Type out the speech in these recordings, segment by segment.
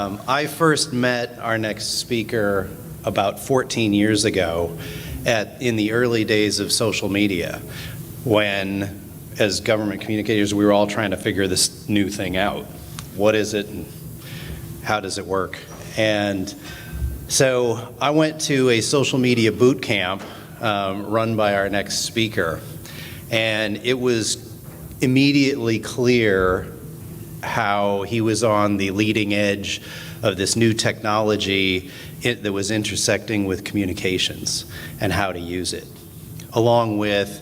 I first met our next speaker about 14 years ago in the early days of social media, when, as government communicators, we were all trying to figure this new thing out. What is it and how does it work? And so I went to a social media boot camp run by our next speaker, and it was immediately clear how he was on the leading edge of this new technology that was intersecting with communications and how to use it, along with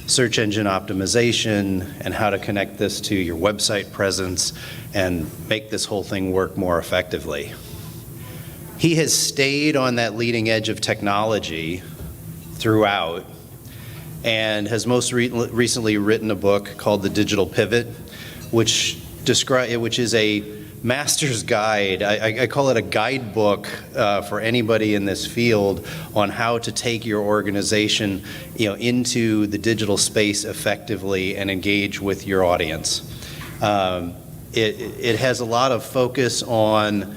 search engine optimization and how to connect this to your website presence and make this whole thing work more effectively. He has stayed on that leading edge of technology throughout and has most recently written a book called The Digital Pivot, which is a master's guide. I call it a guidebook for anybody in this field on how to take your organization, into the digital space effectively and engage with your audience. It has a lot of focus on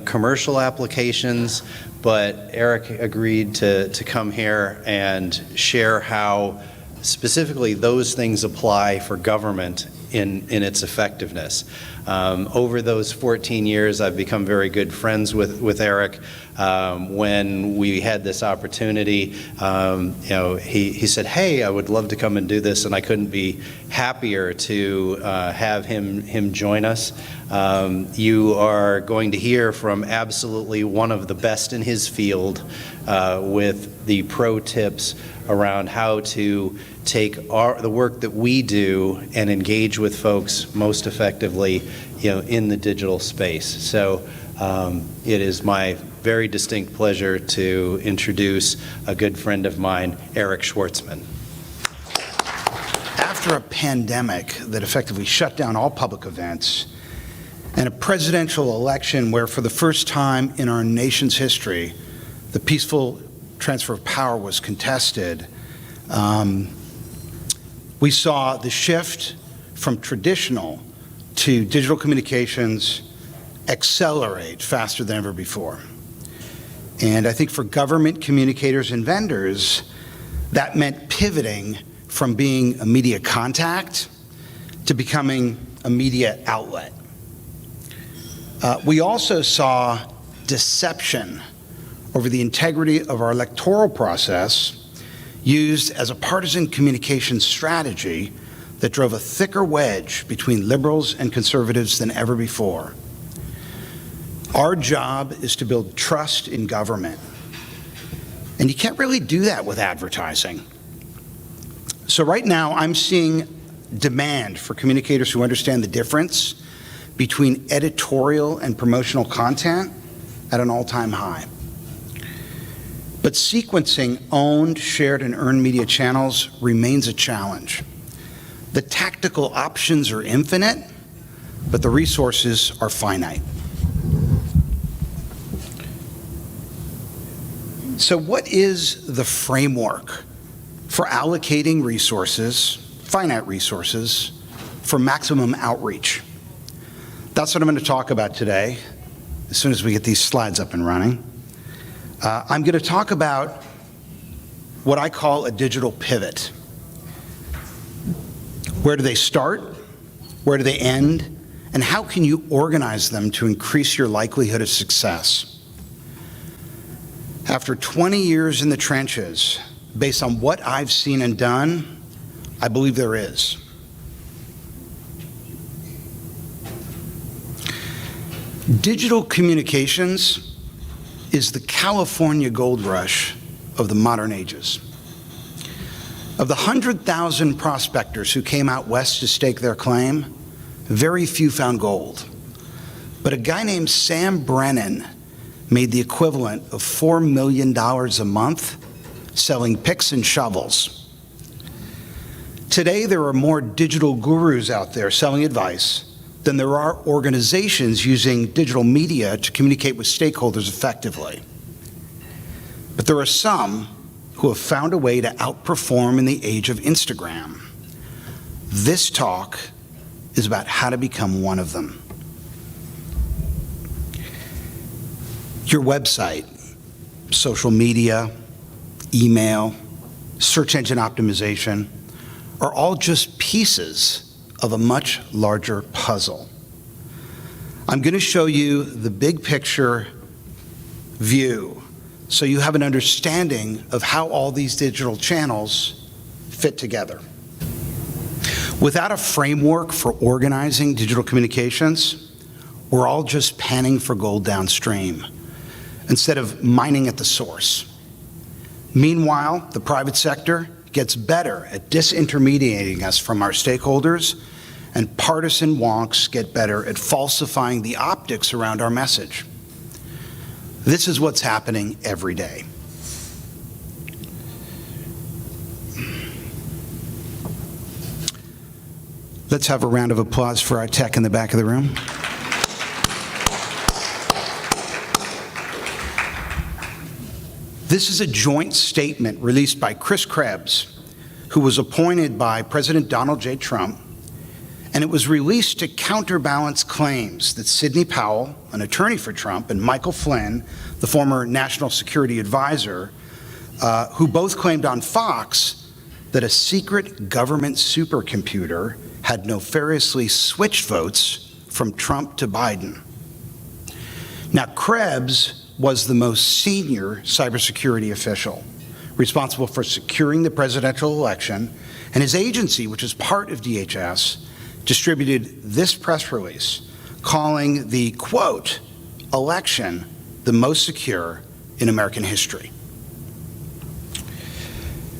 commercial applications, but Eric agreed to come here and share how specifically those things apply for government in its effectiveness. Over those 14 years, I've become very good friends with Eric. When we had this opportunity, he said, "Hey, I would love to come and do this," and I couldn't be happier to have him join us. You are going to hear from absolutely one of the best in his field with the pro tips around how to take the work that we do and engage with folks most effectively, in the digital space. So it is my very distinct pleasure to introduce a good friend of mine, Eric Schwartzman. After a pandemic that effectively shut down all public events and a presidential election where for the first time in our nation's history, the peaceful transfer of power was contested, we saw the shift from traditional to digital communications accelerate faster than ever before. And I think for government communicators and vendors, that meant pivoting from being a media contact to becoming a media outlet. We also saw deception over the integrity of our electoral process used as a partisan communication strategy that drove a thicker wedge between liberals and conservatives than ever before. Our job is to build trust in government, and you can't really do that with advertising. So right now, I'm seeing demand for communicators who understand the difference between editorial and promotional content at an all-time high. But sequencing owned, shared, and earned media channels remains a challenge. The tactical options are infinite, but the resources are finite. So what is the framework for allocating resources, finite resources, for maximum outreach? That's what I'm going to talk about today, as soon as we get these slides up and running. I'm going to talk about what I call a digital pivot. Where do they start? Where do they end? And how can you organize them to increase your likelihood of success? After 20 years in the trenches, based on what I've seen and done, I believe there is. Digital communications is the California gold rush of the modern ages. Of the 100,000 prospectors who came out west to stake their claim, very few found gold. But a guy named Sam Brennan made the equivalent of $4 million a month selling picks and shovels. Today, there are more digital gurus out there selling advice than there are organizations using digital media to communicate with stakeholders effectively. But there are some who have found a way to outperform in the age of Instagram. This talk is about how to become one of them. Your website, social media, email, search engine optimization are all just pieces of a much larger puzzle. I'm going to show you the big picture view so you have an understanding of how all these digital channels fit together. Without a framework for organizing digital communications, we're all just panning for gold downstream instead of mining at the source. Meanwhile, the private sector gets better at disintermediating us from our stakeholders, and partisan wonks get better at falsifying the optics around our message. This is what's happening every day. Let's have a round of applause for our tech in the back of the room. This is a joint statement released by Chris Krebs, who was appointed by President Donald J. Trump, and it was released to counterbalance claims that Sidney Powell, an attorney for Trump, and Michael Flynn, the former national security advisor, who both claimed on Fox that a secret government supercomputer had nefariously switched votes from Trump to Biden. Now, Krebs was the most senior cybersecurity official responsible for securing the presidential election, and his agency, which is part of DHS, distributed this press release calling the, quote, election the most secure in American history.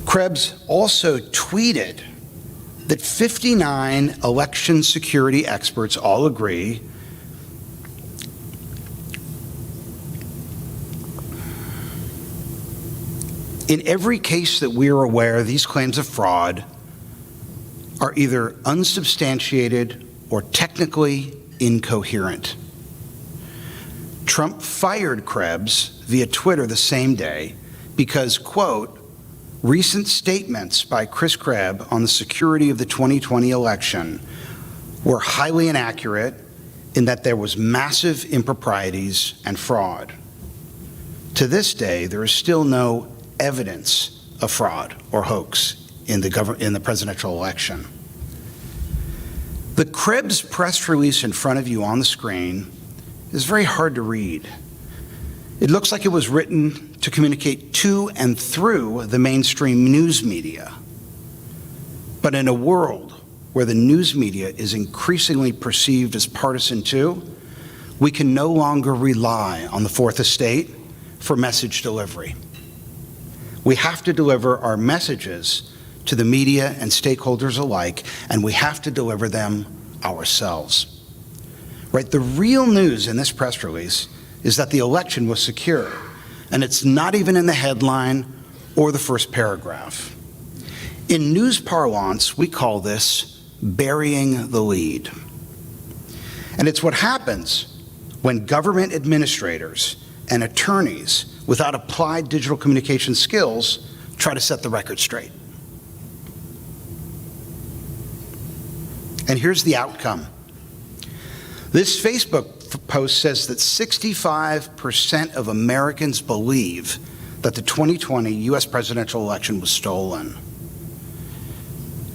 Krebs also tweeted that 59 election security experts all agree in every case that we are aware, these claims of fraud are either unsubstantiated or technically incoherent. Trump fired Krebs via Twitter the same day because, quote, recent statements by Chris Krebs on the security of the 2020 election were highly inaccurate in that there was massive improprieties and fraud. To this day, there is still no evidence of fraud or hoax in the presidential election. The Krebs press release in front of you on the screen is very hard to read. It looks like it was written to communicate to and through the mainstream news media. But in a world where the news media is increasingly perceived as partisan too, we can no longer rely on the Fourth Estate for message delivery. We have to deliver our messages to the media and stakeholders alike, and we have to deliver them ourselves. Right? The real news in this press release is that the election was secure, and it's not even in the headline or the first paragraph. In news parlance, we call this burying the lead. And it's what happens when government administrators and attorneys without applied digital communication skills try to set the record straight. And here's the outcome. This Facebook post says that 65% of Americans believe that the 2020 US presidential election was stolen.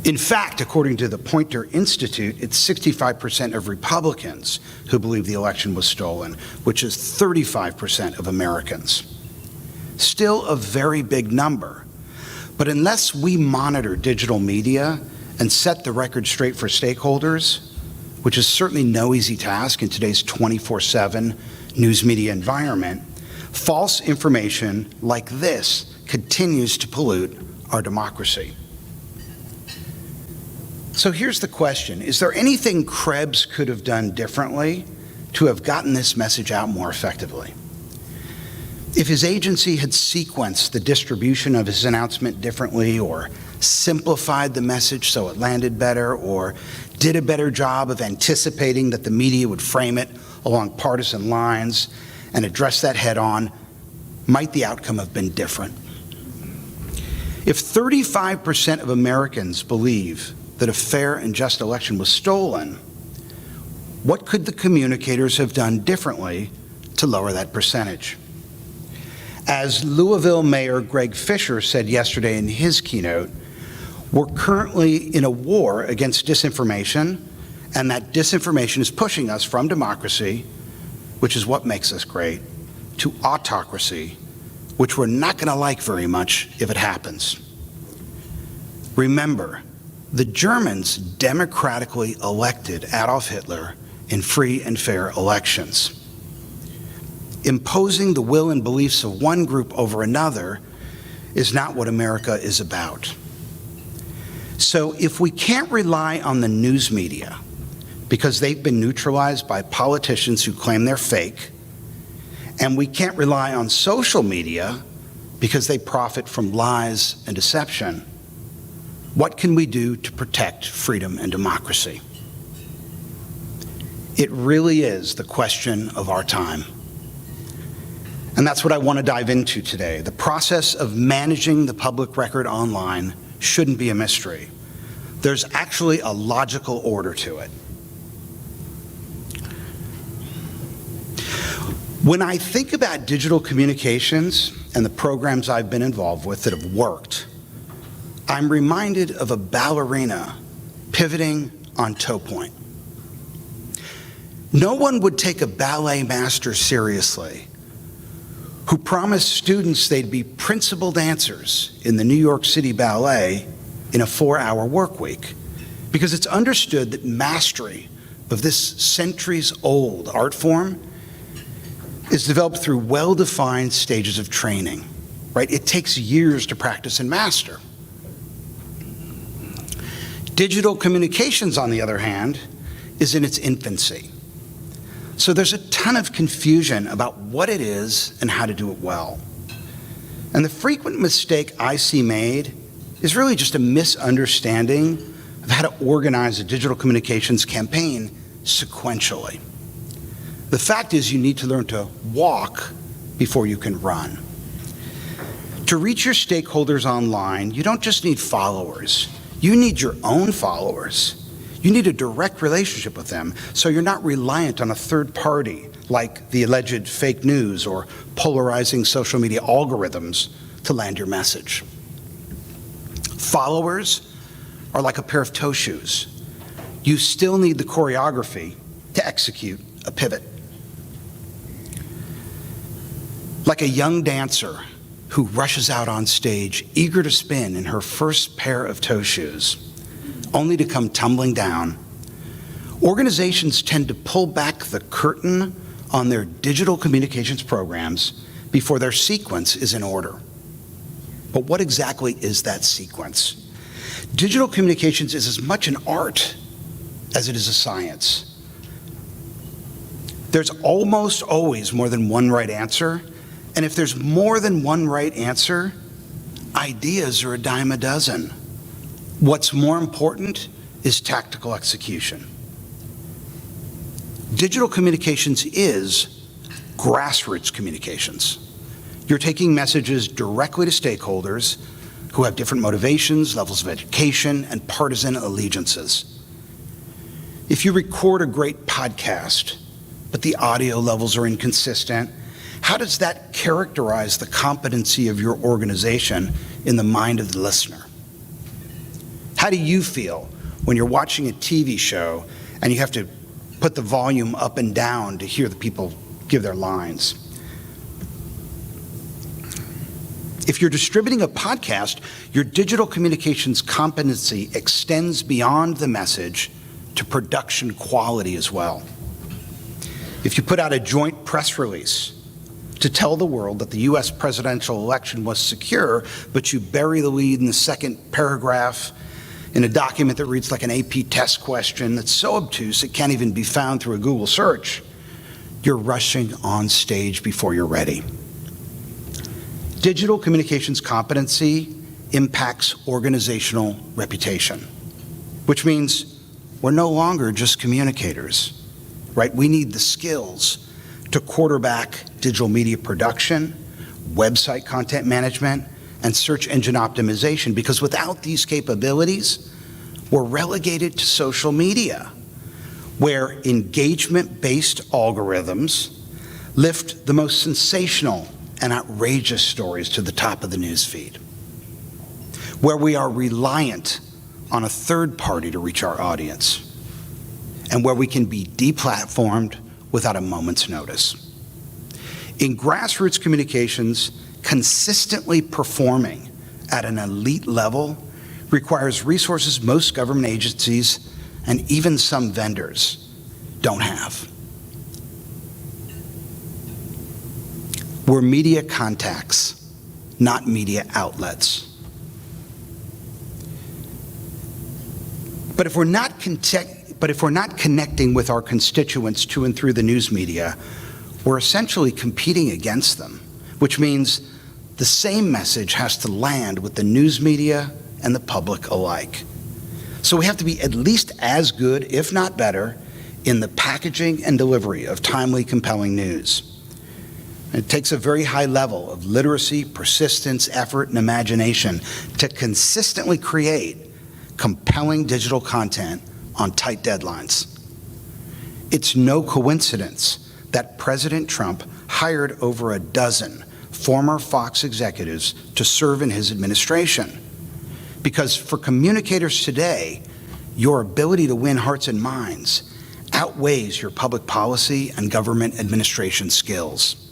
In fact, according to the Poynter Institute, it's 65% of Republicans who believe the election was stolen, which is 35% of Americans. Still a very big number. But unless we monitor digital media and set the record straight for stakeholders, which is certainly no easy task in today's 24/7 news media environment, false information like this continues to pollute our democracy. So here's the question. Is there anything Krebs could have done differently to have gotten this message out more effectively? If his agency had sequenced the distribution of his announcement differently, or simplified the message so it landed better, or did a better job of anticipating that the media would frame it along partisan lines and address that head on, might the outcome have been different? If 35% of Americans believe that a fair and just election was stolen, what could the communicators have done differently to lower that percentage? As Louisville Mayor Greg Fisher said yesterday in his keynote, we're currently in a war against disinformation, and that disinformation is pushing us from democracy, which is what makes us great, to autocracy, which we're not going to like very much if it happens. Remember, the Germans democratically elected Adolf Hitler in free and fair elections. Imposing the will and beliefs of one group over another is not what America is about. So if we can't rely on the news media because they've been neutralized by politicians who claim they're fake, and we can't rely on social media because they profit from lies and deception, what can we do to protect freedom and democracy? It really is the question of our time. And that's what I want to dive into today. The process of managing the public record online shouldn't be a mystery. There's actually a logical order to it. When I think about digital communications and the programs I've been involved with that have worked, I'm reminded of a ballerina pivoting on toe point. No one would take a ballet master seriously who promised students they'd be principal dancers in the New York City Ballet in a 4-hour work week, because it's understood that mastery of this centuries-old art form is developed through well-defined stages of training, right? It takes years to practice and master. Digital communications, on the other hand, is in its infancy. So there's a ton of confusion about what it is and how to do it well. And the frequent mistake I see made is really just a misunderstanding of how to organize a digital communications campaign sequentially. The fact is you need to learn to walk before you can run. To reach your stakeholders online, you don't just need followers. You need your own followers. You need a direct relationship with them, so you're not reliant on a third party like the alleged fake news or polarizing social media algorithms to land your message. Followers are like a pair of toe shoes. You still need the choreography to execute a pivot. Like a young dancer who rushes out on stage eager to spin in her first pair of toe shoes, only to come tumbling down, organizations tend to pull back the curtain on their digital communications programs before their sequence is in order. But what exactly is that sequence? Digital communications is as much an art as it is a science. There's almost always more than one right answer, and if there's more than one right answer, ideas are a dime a dozen. What's more important is tactical execution. Digital communications is grassroots communications. You're taking messages directly to stakeholders who have different motivations, levels of education, and partisan allegiances. If you record a great podcast, but the audio levels are inconsistent, how does that characterize the competency of your organization in the mind of the listener? How do you feel when you're watching a TV show and you have to put the volume up and down to hear the people give their lines? If you're distributing a podcast, your digital communications competency extends beyond the message to production quality as well. If you put out a joint press release to tell the world that the US presidential election was secure, but you bury the lead in the second paragraph in a document that reads like an AP test question that's so obtuse it can't even be found through a Google search, you're rushing on stage before you're ready. Digital communications competency impacts organizational reputation, which means we're no longer just communicators, right? We need the skills to quarterback digital media production, website content management, and search engine optimization, because without these capabilities, we're relegated to social media, where engagement-based algorithms lift the most sensational and outrageous stories to the top of the news feed, where we are reliant on a third party to reach our audience, and where we can be deplatformed without a moment's notice. In grassroots communications, consistently performing at an elite level requires resources most government agencies and even some vendors don't have. We're media contacts, not media outlets. But if we're not connecting with our constituents to and through the news media, we're essentially competing against them, which means the same message has to land with the news media and the public alike. So we have to be at least as good, if not better, in the packaging and delivery of timely, compelling news. It takes a very high level of literacy, persistence, effort, and imagination to consistently create compelling digital content on tight deadlines. It's no coincidence that President Trump hired over a dozen former Fox executives to serve in his administration. Because for communicators today, your ability to win hearts and minds outweighs your public policy and government administration skills.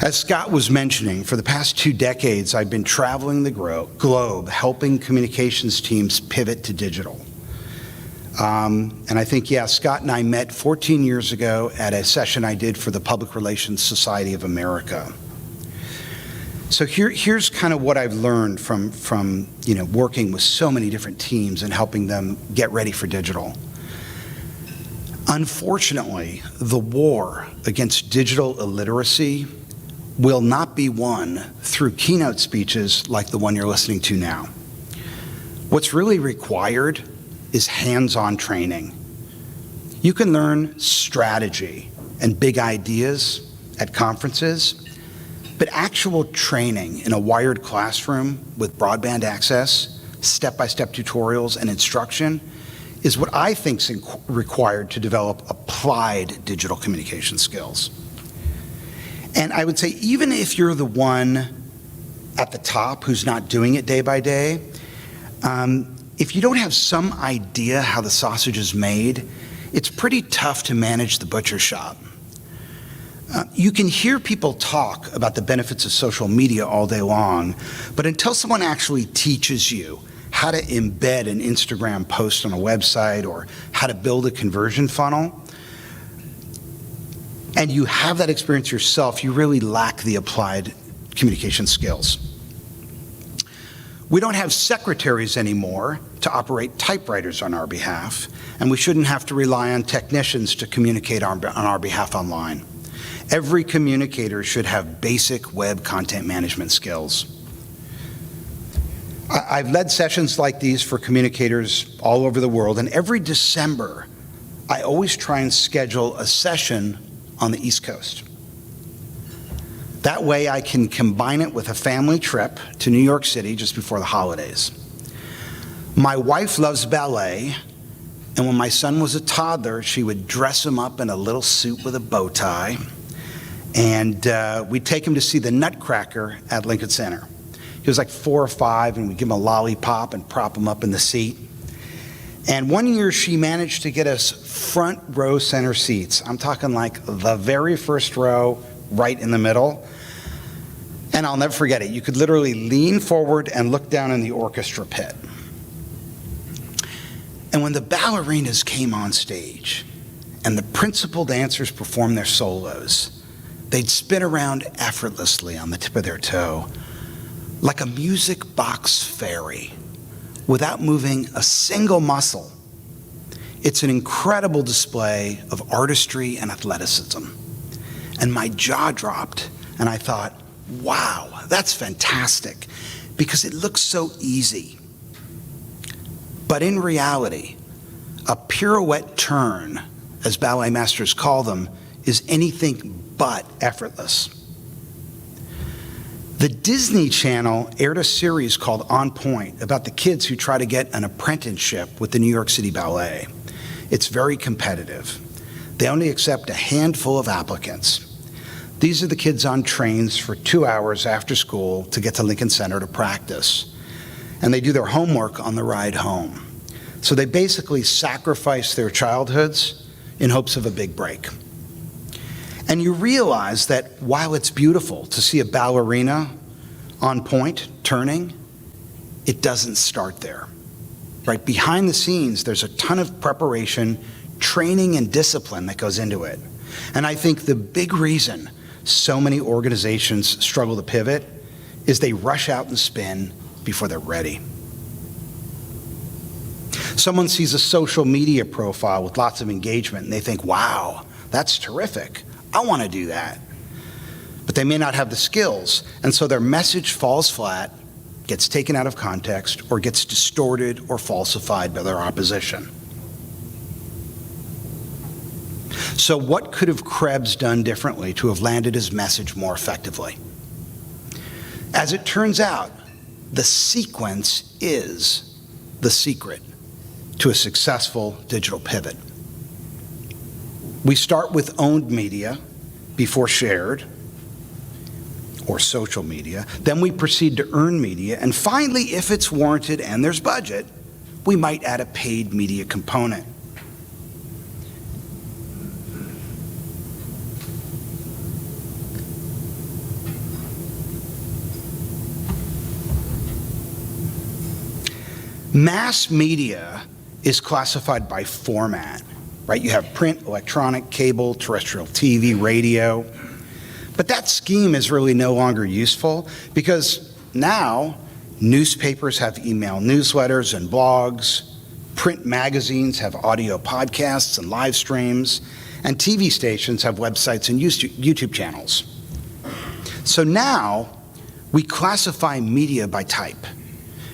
As Scott was mentioning, for the past 2 decades, I've been traveling the globe helping communications teams pivot to digital. And I think, Scott and I met 14 years ago at a session I did for the Public Relations Society of America. So here's kind of what I've learned from working with so many different teams and helping them get ready for digital. Unfortunately, the war against digital illiteracy will not be won through keynote speeches like the one you're listening to now. What's really required is hands-on training. You can learn strategy and big ideas at conferences, but actual training in a wired classroom with broadband access, step-by-step tutorials, and instruction is what I think is required to develop applied digital communication skills. And I would say, even if you're the one at the top who's not doing it day by day, if you don't have some idea how the sausage is made, it's pretty tough to manage the butcher shop. You can hear people talk about the benefits of social media all day long, but until someone actually teaches you how to embed an Instagram post on a website or how to build a conversion funnel, and you have that experience yourself, you really lack the applied communication skills. We don't have secretaries anymore to operate typewriters on our behalf, and we shouldn't have to rely on technicians to communicate on our behalf online. Every communicator should have basic web content management skills. I've led sessions like these for communicators all over the world, and every December, I always try and schedule a session on the East Coast. That way I can combine it with a family trip to New York City just before the holidays. My wife loves ballet, and when my son was a toddler, she would dress him up in a little suit with a bow tie, and we'd take him to see the Nutcracker at Lincoln Center. He was like 4 or 5, and we'd give him a lollipop and prop him up in the seat. And one year she managed to get us front row center seats. I'm talking like the very first row, right in the middle. And I'll never forget it. You could literally lean forward and look down in the orchestra pit. And when the ballerinas came on stage and the principal dancers performed their solos, they'd spin around effortlessly on the tip of their toe, like a music box fairy, without moving a single muscle. It's an incredible display of artistry and athleticism. And my jaw dropped, and I thought, wow, that's fantastic, because it looks so easy. But in reality, a pirouette turn, as ballet masters call them, is anything but effortless. The Disney Channel aired a series called On Point about the kids who try to get an apprenticeship with the New York City Ballet. It's very competitive. They only accept a handful of applicants. These are the kids on trains for 2 hours after school to get to Lincoln Center to practice. And they do their homework on the ride home. So they basically sacrifice their childhoods in hopes of a big break. And you realize that while it's beautiful to see a ballerina on point, turning, it doesn't start there. Right? Behind the scenes, there's a ton of preparation, training, and discipline that goes into it. And I think the big reason so many organizations struggle to pivot is they rush out and spin before they're ready. Someone sees a social media profile with lots of engagement and they think, wow, that's terrific. I want to do that. But they may not have the skills, and so their message falls flat, gets taken out of context, or gets distorted or falsified by their opposition. So what could have Krebs done differently to have landed his message more effectively? As it turns out, the sequence is the secret to a successful digital pivot. We start with owned media before shared or social media. Then we proceed to earned media. And finally, if it's warranted and there's budget, we might add a paid media component. Mass media is classified by format, right? You have print, electronic, cable, terrestrial TV, radio. But that scheme is really no longer useful because now newspapers have email newsletters and blogs, print magazines have audio podcasts and live streams, and TV stations have websites and YouTube channels. So now we classify media by type.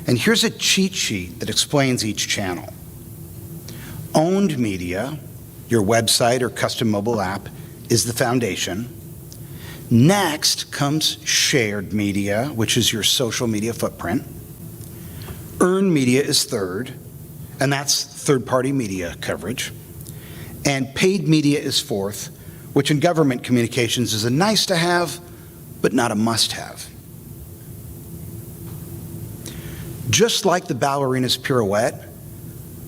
And here's a cheat sheet that explains each channel. Owned media, your website or custom mobile app, is the foundation. Next comes shared media, which is your social media footprint. Earned media is third, and that's third-party media coverage. And paid media is fourth, which in government communications is a nice to have, but not a must-have. Just like the ballerina's pirouette,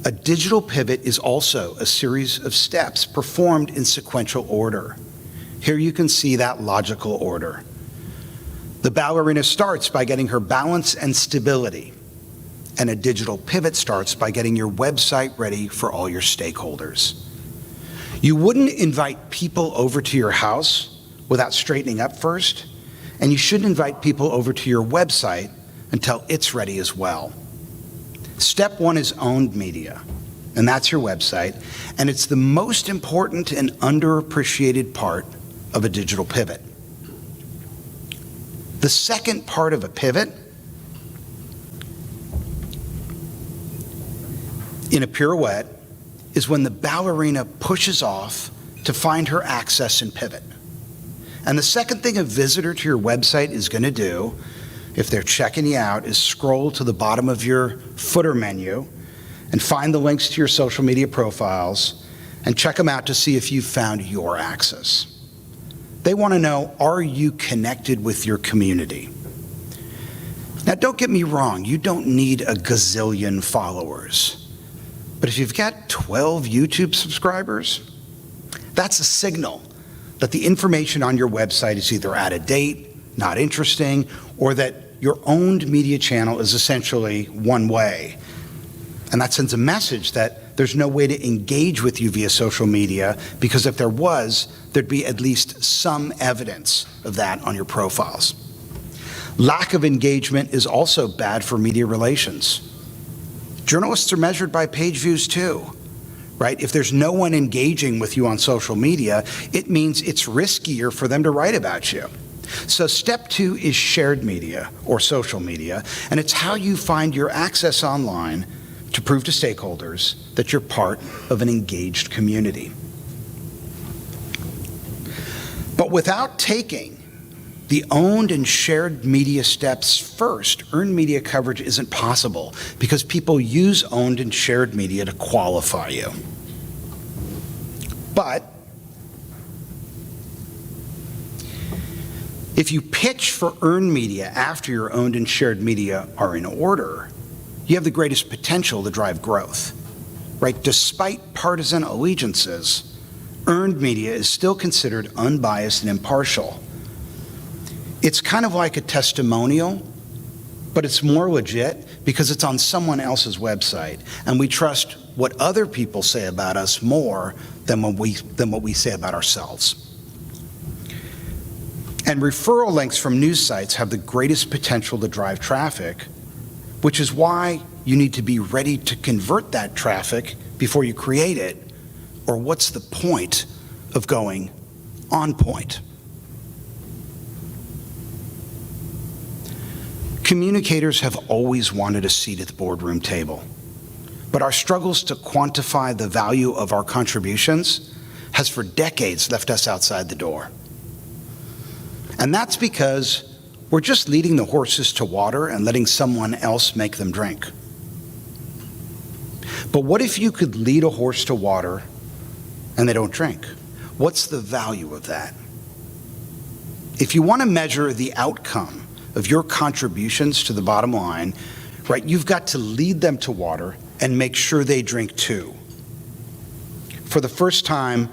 a digital pivot is also a series of steps performed in sequential order. Here you can see that logical order. The ballerina starts by getting her balance and stability, and a digital pivot starts by getting your website ready for all your stakeholders. You wouldn't invite people over to your house without straightening up first, and you shouldn't invite people over to your website until it's ready as well. Step one is owned media, and that's your website, and it's the most important and underappreciated part of a digital pivot. The second part of a pivot in a pirouette is when the ballerina pushes off to find her access and pivot. And the second thing a visitor to your website is going to do if they're checking you out is scroll to the bottom of your footer menu and find the links to your social media profiles and check them out to see if you've found your access. They want to know, are you connected with your community? Now, don't get me wrong, you don't need a gazillion followers. But if you've got 12 YouTube subscribers, that's a signal that the information on your website is either out of date, not interesting, or that your owned media channel is essentially one way. And that sends a message that there's no way to engage with you via social media, because if there was, there'd be at least some evidence of that on your profiles. Lack of engagement is also bad for media relations. Journalists are measured by page views too, right? If there's no one engaging with you on social media, it means it's riskier for them to write about you. So step two is shared media or social media, and it's how you find your access online to prove to stakeholders that you're part of an engaged community. But without taking the owned and shared media steps first, earned media coverage isn't possible because people use owned and shared media to qualify you. But If you pitch for earned media after your owned and shared media are in order, you have the greatest potential to drive growth, right? Despite partisan allegiances, earned media is still considered unbiased and impartial. It's kind of like a testimonial, but it's more legit because it's on someone else's website, and we trust what other people say about us more than what we say about ourselves. And referral links from news sites have the greatest potential to drive traffic, which is why you need to be ready to convert that traffic before you create it, or what's the point of going on point? Communicators have always wanted a seat at the boardroom table, but our struggles to quantify the value of our contributions has for decades left us outside the door. And that's because we're just leading the horses to water and letting someone else make them drink. But what if you could lead a horse to water and they don't drink? What's the value of that? If you want to measure the outcome of your contributions to the bottom line, right, you've got to lead them to water and make sure they drink too. For the first time,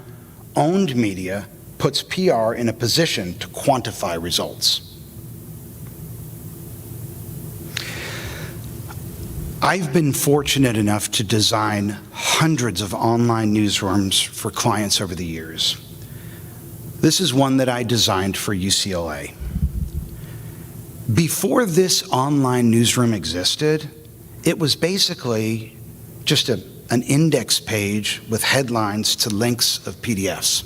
owned media puts PR in a position to quantify results. I've been fortunate enough to design hundreds of online newsrooms for clients over the years. This is one that I designed for UCLA. Before this online newsroom existed, it was basically just an index page with headlines to links of PDFs.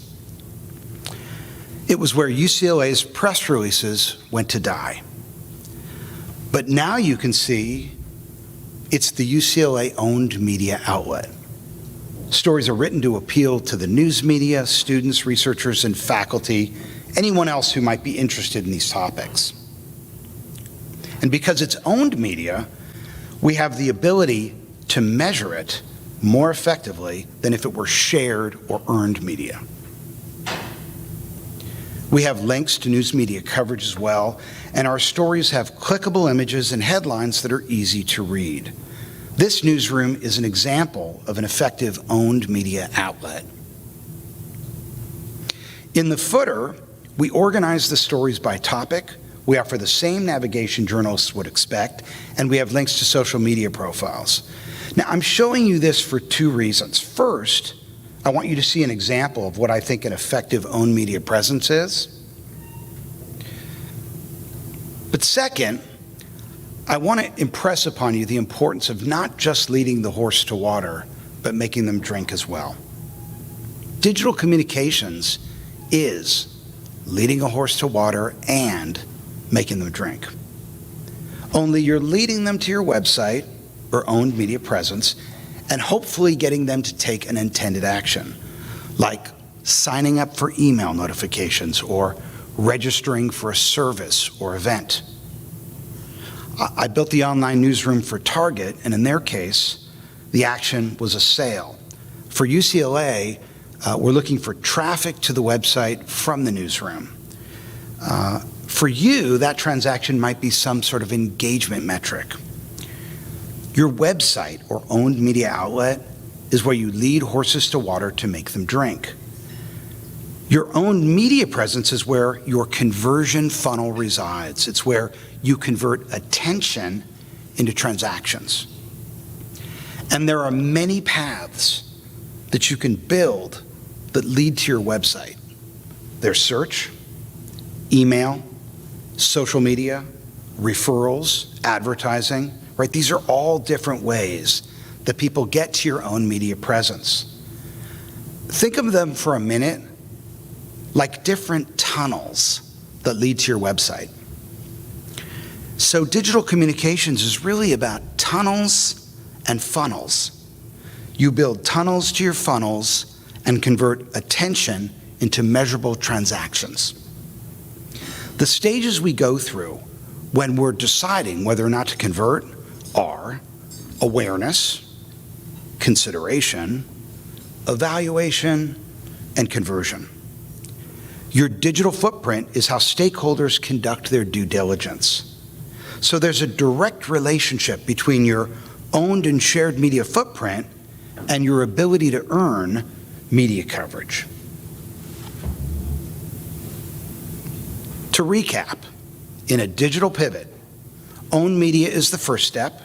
It was where UCLA's press releases went to die. But now you can see it's the UCLA-owned media outlet. Stories are written to appeal to the news media, students, researchers, and faculty, anyone else who might be interested in these topics. And because it's owned media, we have the ability to measure it more effectively than if it were shared or earned media. We have links to news media coverage as well, and our stories have clickable images and headlines that are easy to read. This newsroom is an example of an effective owned media outlet. In the footer, we organize the stories by topic. We offer the same navigation journalists would expect, and we have links to social media profiles. Now, I'm showing you this for two reasons. First, I want you to see an example of what I think an effective owned media presence is. But second, I want to impress upon you the importance of not just leading the horse to water, but making them drink as well. Digital communications is leading a horse to water and making them drink. Only you're leading them to your website or owned media presence and hopefully getting them to take an intended action, like signing up for email notifications or registering for a service or event. I built the online newsroom for Target, and in their case, the action was a sale. For UCLA, we're looking for traffic to the website from the newsroom. For you, that transaction might be some sort of engagement metric. Your website or owned media outlet is where you lead horses to water to make them drink. Your owned media presence is where your conversion funnel resides. It's where you convert attention into transactions. And there are many paths that you can build that lead to your website. There's search, email, social media, referrals, advertising, right? These are all different ways that people get to your own media presence. Think of them for a minute like different tunnels that lead to your website. So digital communications is really about tunnels and funnels. You build tunnels to your funnels and convert attention into measurable transactions. The stages we go through when we're deciding whether or not to convert are awareness, consideration, evaluation, and conversion. Your digital footprint is how stakeholders conduct their due diligence. So there's a direct relationship between your owned and shared media footprint and your ability to earn media coverage. To recap, in a digital pivot, owned media is the first step,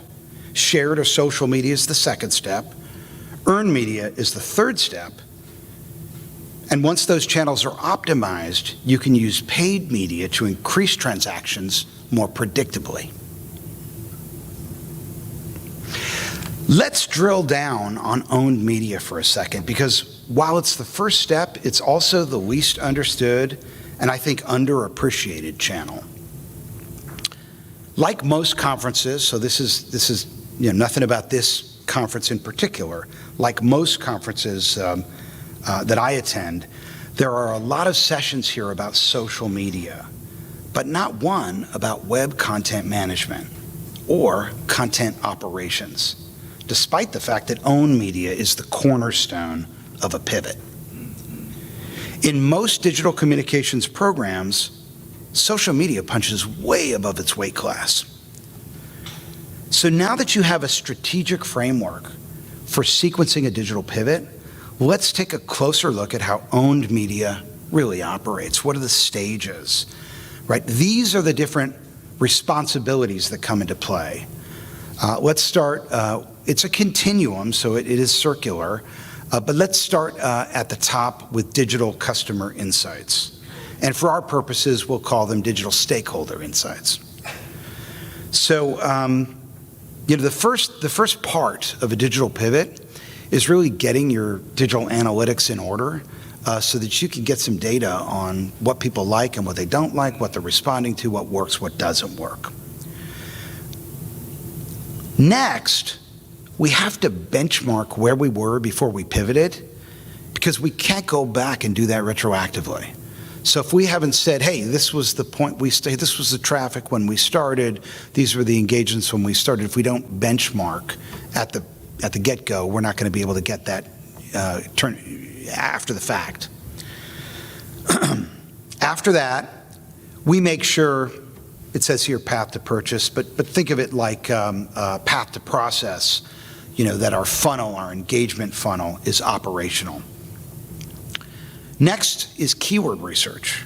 shared or social media is the second step, earned media is the third step, and once those channels are optimized, you can use paid media to increase transactions more predictably. Let's drill down on owned media for a second, because while it's the first step, it's also the least understood and I think underappreciated channel. Like most conferences, so this is nothing about this conference in particular. Like most conferences that I attend, there are a lot of sessions here about social media, but not one about web content management or content operations, despite the fact that owned media is the cornerstone of a pivot. In most digital communications programs, social media punches way above its weight class. So now that you have a strategic framework for sequencing a digital pivot, let's take a closer look at how owned media really operates. What are the stages, right? These are the different responsibilities that come into play. Let's start, it's a continuum, so it is circular, but let's start at the top with digital customer insights. And for our purposes, we'll call them digital stakeholder insights. So, the first part of a digital pivot is really getting your digital analytics in order so that you can get some data on what people like and what they don't like, what they're responding to, what works, what doesn't work. Next, we have to benchmark where we were before we pivoted, because we can't go back and do that retroactively. So if we haven't said, hey, this was the point we stayed, this was the traffic when we started, these were the engagements when we started, if we don't benchmark at the get-go, we're not going to be able to get that turn after the fact. After that, we make sure, it says here path to purchase, but think of it like path to process, that our funnel, our engagement funnel is operational. Next is keyword research,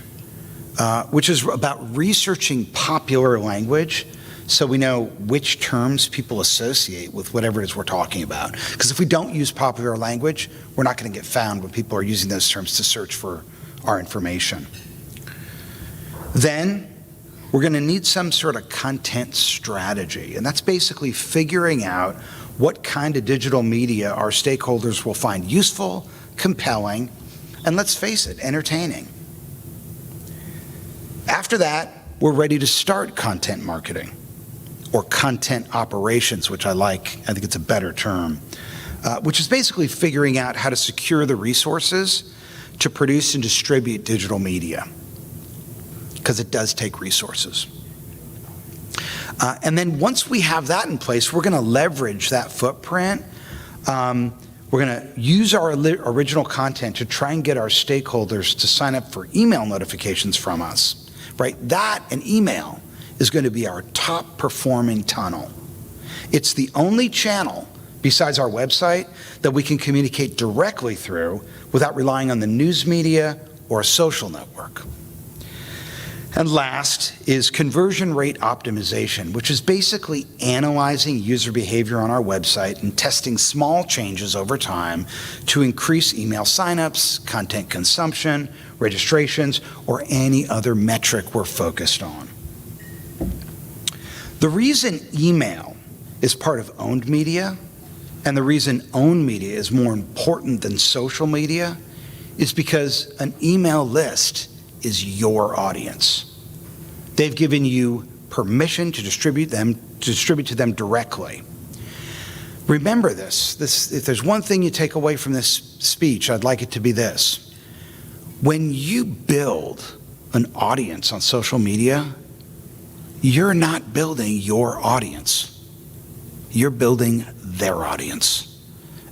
which is about researching popular language so we know which terms people associate with whatever it is we're talking about. Because if we don't use popular language, we're not going to get found when people are using those terms to search for our information. Then we're going to need some sort of content strategy, and that's basically figuring out what kind of digital media our stakeholders will find useful, compelling, and let's face it, entertaining. After that, we're ready to start content marketing or content operations, which I like. I think it's a better term, which is basically figuring out how to secure the resources to produce and distribute digital media, because it does take resources. And then once we have that in place, we're going to leverage that footprint. We're going to use our original content to try and get our stakeholders to sign up for email notifications from us, right? That and email is going to be our top performing tunnel. It's the only channel besides our website that we can communicate directly through without relying on the news media or a social network. And last is conversion rate optimization, which is basically analyzing user behavior on our website and testing small changes over time to increase email signups, content consumption, registrations, or any other metric we're focused on. The reason email is part of owned media, and the reason owned media is more important than social media, is because an email list is your audience. They've given you permission to distribute to them directly. Remember this, if there's one thing you take away from this speech, I'd like it to be this. When you build an audience on social media, you're not building your audience. You're building their audience.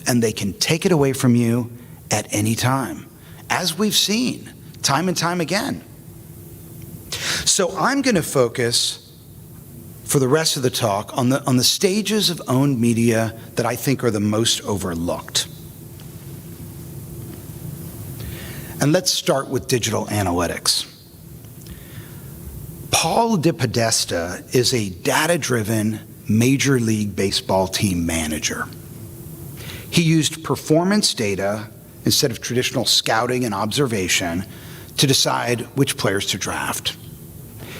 And they can take it away from you at any time, as we've seen time and time again. So I'm going to focus for the rest of the talk on the stages of owned media that I think are the most overlooked. And let's start with digital analytics. Paul DePodesta is a data-driven Major League Baseball team manager. He used performance data instead of traditional scouting and observation to decide which players to draft.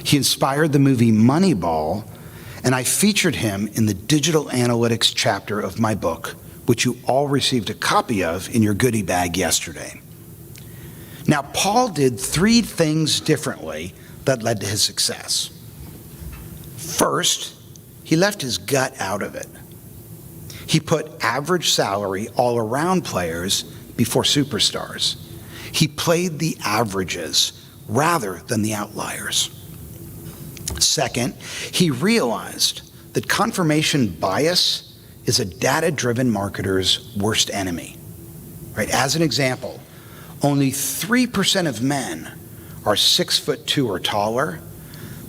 He inspired the movie Moneyball, and I featured him in the digital analytics chapter of my book, which you all received a copy of in your goodie bag yesterday. Now, Paul did 3 things differently that led to his success. First, he left his gut out of it. He put average salary all around players before superstars. He played the averages rather than the outliers. Second, he realized that confirmation bias is a data-driven marketer's worst enemy. Right? As an example, only 3% of men are 6'2" or taller,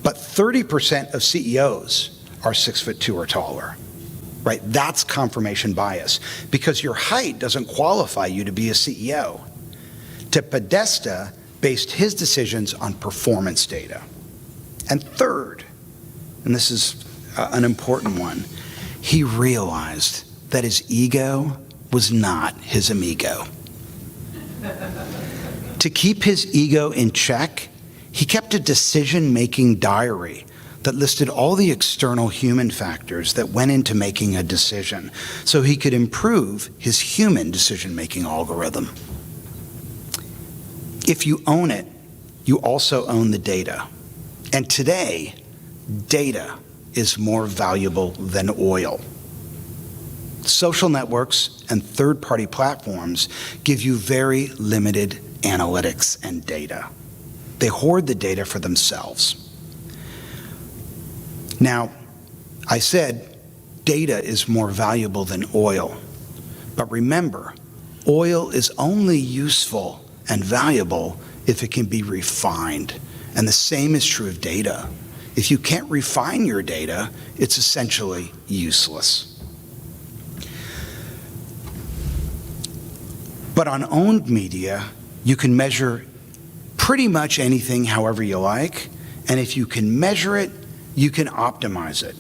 but 30% of CEOs are 6'2" or taller. Right? That's confirmation bias, because your height doesn't qualify you to be a CEO. DePodesta based his decisions on performance data. And third, and this is an important one, he realized that his ego was not his amigo. To keep his ego in check, he kept a decision-making diary that listed all the external human factors that went into making a decision so he could improve his human decision-making algorithm. If you own it, you also own the data. And today, data is more valuable than oil. Social networks and third-party platforms give you very limited analytics and data. They hoard the data for themselves. Now, I said data is more valuable than oil. But remember, oil is only useful and valuable if it can be refined. And the same is true of data. If you can't refine your data, it's essentially useless. But on owned media, you can measure pretty much anything however you like, and if you can measure it, you can optimize it.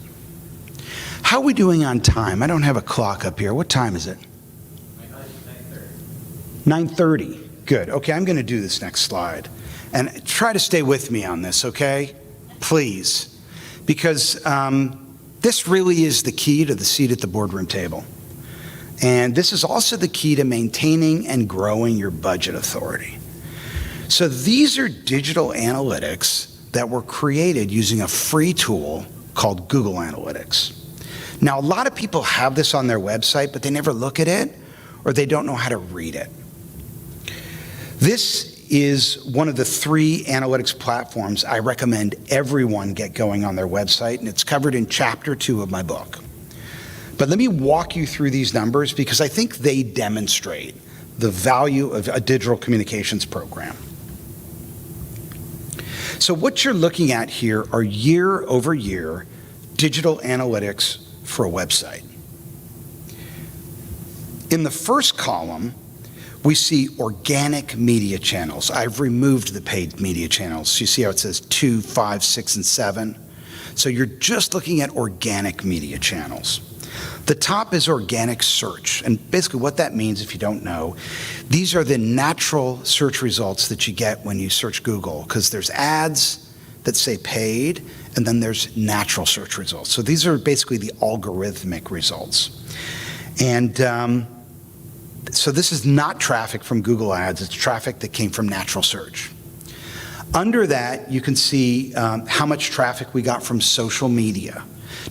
How are we doing on time? I don't have a clock up here. What time is it? 9:30. Good. Okay, I'm going to do this next slide. And try to stay with me on this, okay? Please. Because this really is the key to the seat at the boardroom table. And this is also the key to maintaining and growing your budget authority. So these are digital analytics that were created using a free tool called Google Analytics. Now, a lot of people have this on their website, but they never look at it, or they don't know how to read it. This is one of the 3 analytics platforms I recommend everyone get going on their website, and it's covered in chapter 2 of my book. But let me walk you through these numbers because I think they demonstrate the value of a digital communications program. So what you're looking at here are year-over-year digital analytics for a website. In the first column, we see organic media channels. I've removed the paid media channels. You see how it says 2, 5, 6, and 7? So you're just looking at organic media channels. The top is organic search, and basically what that means, if you don't know, these are the natural search results that you get when you search Google, because there's ads that say paid, and then there's natural search results. So these are basically the algorithmic results. And so this is not traffic from Google Ads, it's traffic that came from natural search. Under that, you can see how much traffic we got from social media.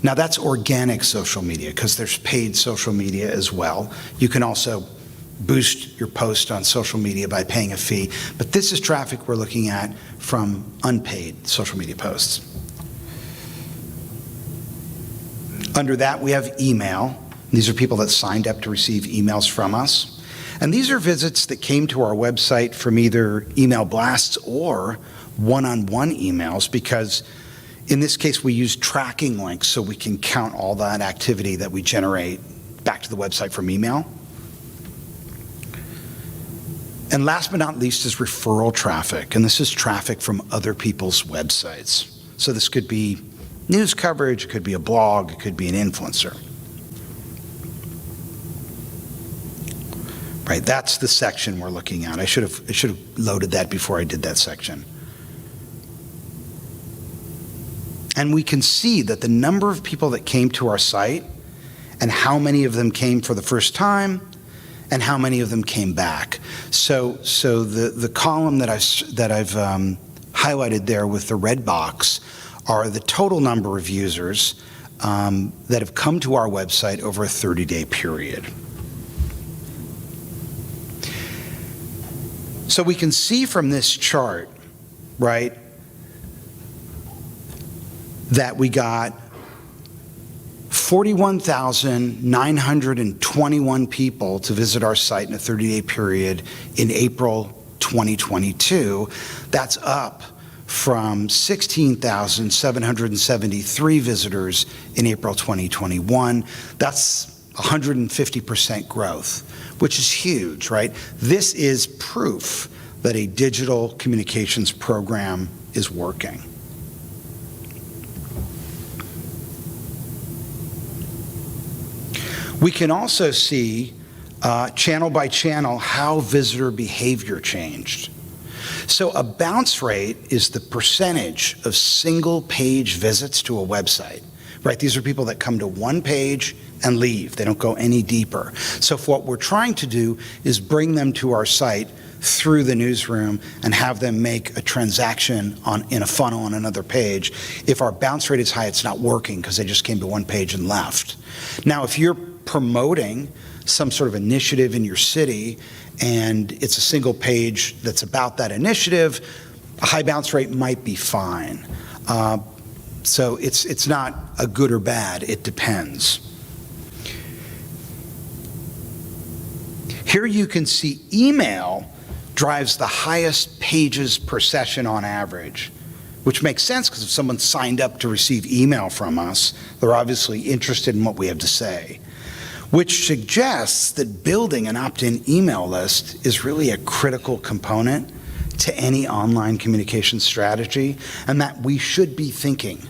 Now that's organic social media because there's paid social media as well. You can also boost your post on social media by paying a fee, but this is traffic we're looking at from unpaid social media posts. Under that, we have email. These are people that signed up to receive emails from us. And these are visits that came to our website from either email blasts or one-on-one emails, because in this case we use tracking links so we can count all that activity that we generate back to the website from email. And last but not least is referral traffic, and this is traffic from other people's websites. So this could be news coverage, it could be a blog, it could be an influencer. Right, that's the section we're looking at. I should have loaded that before I did that section. And we can see that the number of people that came to our site and how many of them came for the first time and how many of them came back. So the column that I've highlighted there with the red box are the total number of users that have come to our website over a 30-day period. So we can see from this chart, right, that we got 41,921 people to visit our site in a 30-day period in April 2022. That's up from 16,773 visitors in April 2021. That's 150% growth, which is huge, right? This is proof that a digital communications program is working. We can also see channel by channel how visitor behavior changed. So a bounce rate is the percentage of single page visits to a website, right? These are people that come to one page and leave. They don't go any deeper. So if what we're trying to do is bring them to our site through the newsroom and have them make a transaction in a funnel on another page. If our bounce rate is high, it's not working because they just came to one page and left. Now, if you're promoting some sort of initiative in your city and it's a single page that's about that initiative, a high bounce rate might be fine. So it's not a good or bad, it depends. Here you can see email drives the highest pages per session on average, which makes sense because if someone signed up to receive email from us, they're obviously interested in what we have to say, which suggests that building an opt-in email list is really a critical component to any online communication strategy, and that we should be thinking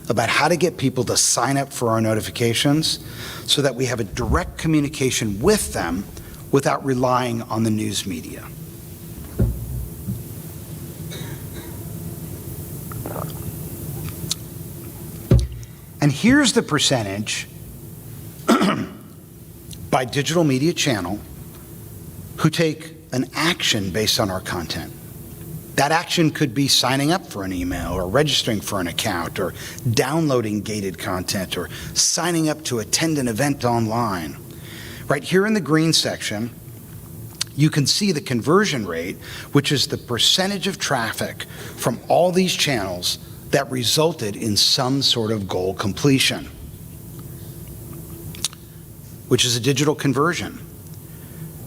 about how to get people to sign up for our notifications so that we have a direct communication with them without relying on the news media. And here's the percentage by digital media channel who take an action based on our content. That action could be signing up for an email or registering for an account or downloading gated content or signing up to attend an event online. Right here in the green section, you can see the conversion rate, which is the percentage of traffic from all these channels that resulted in some sort of goal completion, which is a digital conversion,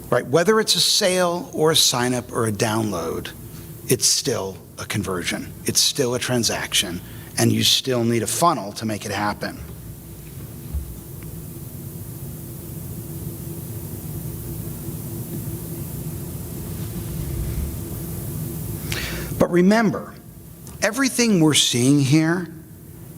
right? Whether it's a sale or a sign up or a download, it's still a conversion. It's still a transaction, and you still need a funnel to make it happen. But remember, everything we're seeing here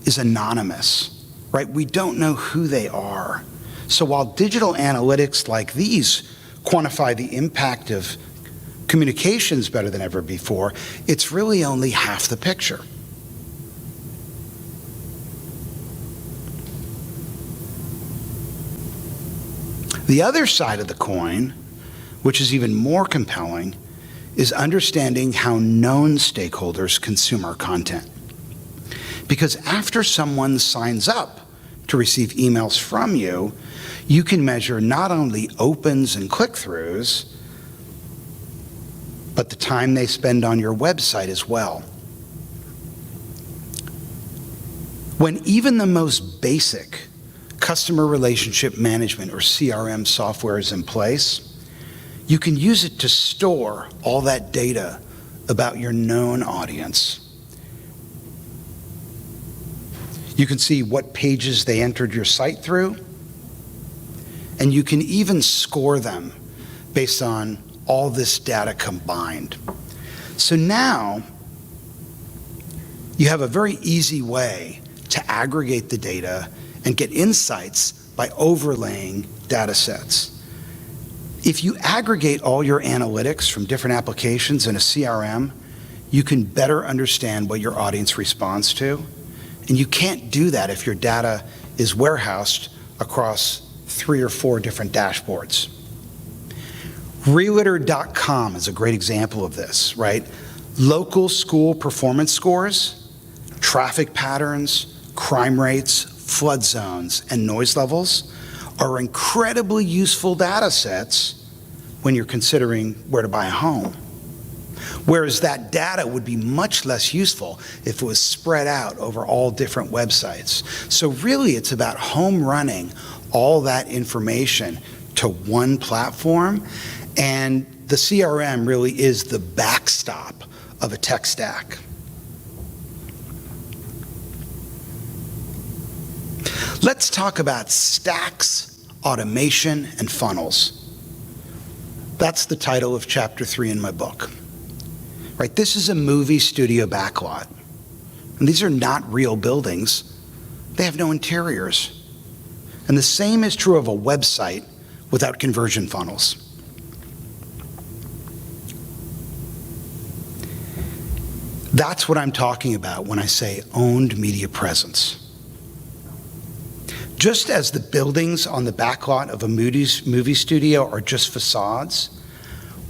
is anonymous, right? We don't know who they are. So while digital analytics like these quantify the impact of communications better than ever before, it's really only half the picture. The other side of the coin, which is even more compelling, is understanding how known stakeholders consume our content. Because after someone signs up to receive emails from you, you can measure not only opens and click-throughs, but the time they spend on your website as well. When even the most basic customer relationship management or CRM software is in place, you can use it to store all that data about your known audience. You can see what pages they entered your site through, and you can even score them based on all this data combined. So now you have a very easy way to aggregate the data and get insights by overlaying data sets. If you aggregate all your analytics from different applications in a CRM, you can better understand what your audience responds to. And you can't do that if your data is warehoused across 3 or 4 different dashboards. Realtor.com is a great example of this, right? Local school performance scores, traffic patterns, crime rates, flood zones, and noise levels are incredibly useful data sets when you're considering where to buy a home. Whereas that data would be much less useful if it was spread out over all different websites. So really it's about home running all that information to one platform, and the CRM really is the backstop of a tech stack. Let's talk about stacks, automation, and funnels. That's the title of chapter 3 in my book. Right, this is a movie studio backlot. And these are not real buildings. They have no interiors. And the same is true of a website without conversion funnels. That's what I'm talking about when I say owned media presence. Just as the buildings on the backlot of a movie studio are just facades,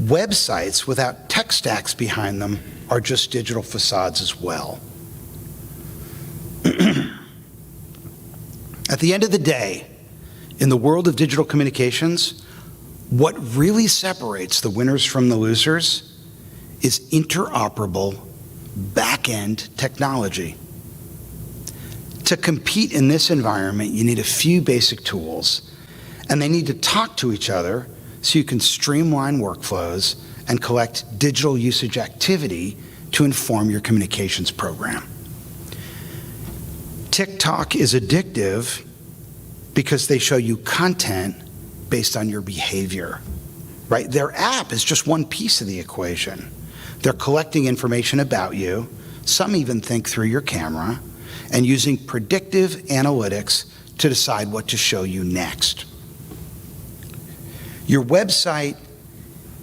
websites without tech stacks behind them are just digital facades as well. At the end of the day, in the world of digital communications, what really separates the winners from the losers is interoperable back-end technology. To compete in this environment, you need a few basic tools, and they need to talk to each other so you can streamline workflows and collect digital usage activity to inform your communications program. TikTok is addictive because they show you content based on your behavior, right? Their app is just one piece of the equation. They're collecting information about you, some even think through your camera, and using predictive analytics to decide what to show you next. Your website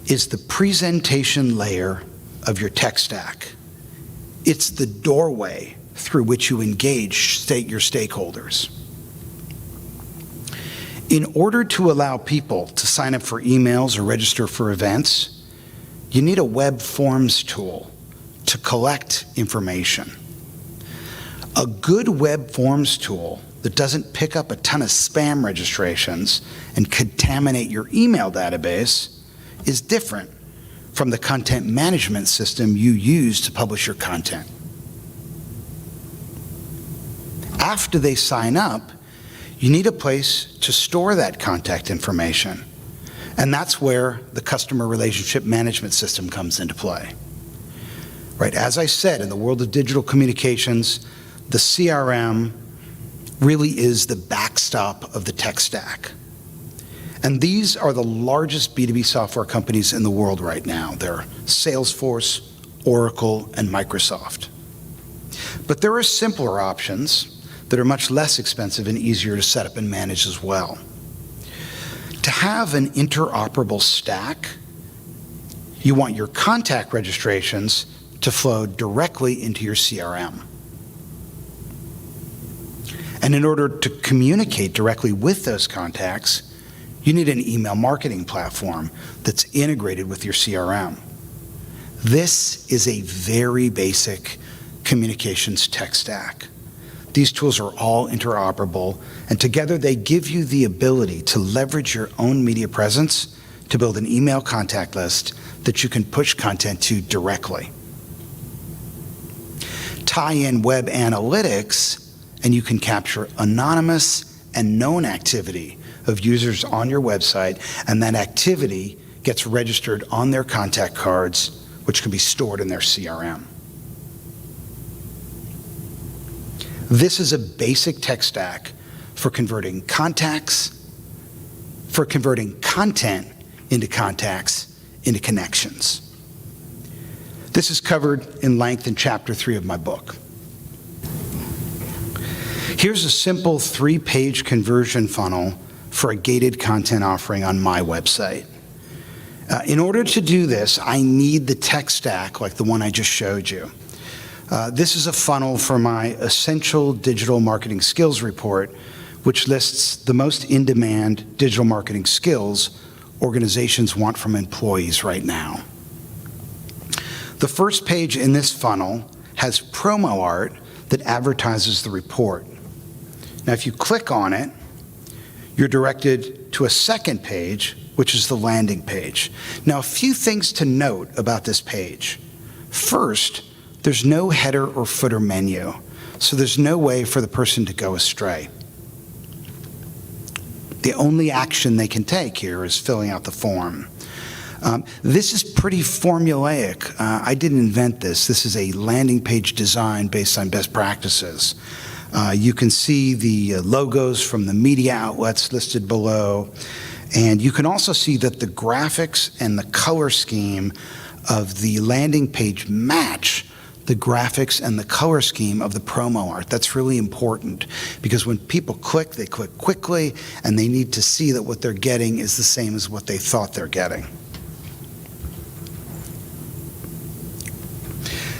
is the presentation layer of your tech stack. It's the doorway through which you engage your stakeholders. In order to allow people to sign up for emails or register for events, you need a web forms tool to collect information. A good web forms tool that doesn't pick up a ton of spam registrations and contaminate your email database is different from the content management system you use to publish your content. After they sign up, you need a place to store that contact information. And that's where the customer relationship management system comes into play. Right, as I said, in the world of digital communications, the CRM really is the backstop of the tech stack. And these are the largest B2B software companies in the world right now. They're Salesforce, Oracle, and Microsoft. But there are simpler options that are much less expensive and easier to set up and manage as well. To have an interoperable stack, you want your contact registrations to flow directly into your CRM. And in order to communicate directly with those contacts, you need an email marketing platform that's integrated with your CRM. This is a very basic communications tech stack. These tools are all interoperable, and together they give you the ability to leverage your own media presence to build an email contact list that you can push content to directly. Tie in web analytics, and you can capture anonymous and known activity of users on your website, and that activity gets registered on their contact cards, which can be stored in their CRM. This is a basic tech stack for converting content into contacts into connections. This is covered in length in Chapter 3 of my book. Here's a simple 3-page conversion funnel for a gated content offering on my website. In order to do this, I need the tech stack like the one I just showed you. This is a funnel for my Essential Digital Marketing Skills Report, which lists the most in-demand digital marketing skills organizations want from employees right now. The first page in this funnel has promo art that advertises the report. Now, if you click on it, you're directed to a second page, which is the landing page. Now, a few things to note about this page. First, there's no header or footer menu, so there's no way for the person to go astray. The only action they can take here is filling out the form. This is pretty formulaic. I didn't invent this. This is a landing page design based on best practices. You can see the logos from the media outlets listed below, and you can also see that the graphics and the color scheme of the landing page match the graphics and the color scheme of the promo art. That's really important because when people click, they click quickly, and they need to see that what they're getting is the same as what they thought they're getting.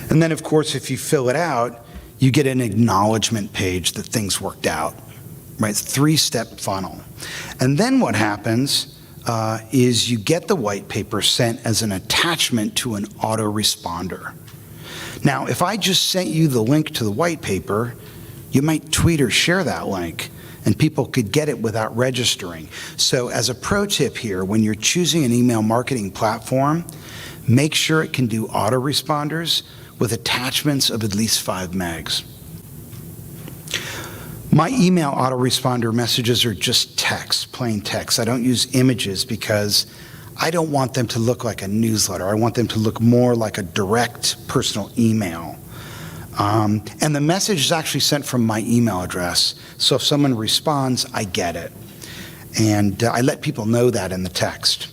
And then, of course, if you fill it out, you get an acknowledgement page that things worked out, right? 3-step funnel. And then what happens is you get the white paper sent as an attachment to an autoresponder. Now, if I just sent you the link to the white paper, you might tweet or share that link, and people could get it without registering. So as a pro tip here, when you're choosing an email marketing platform, make sure it can do autoresponders with attachments of at least 5 megs. My email autoresponder messages are just text, plain text. I don't use images because I don't want them to look like a newsletter. I want them to look more like a direct personal email. And the message is actually sent from my email address. So if someone responds, I get it. And I let people know that in the text.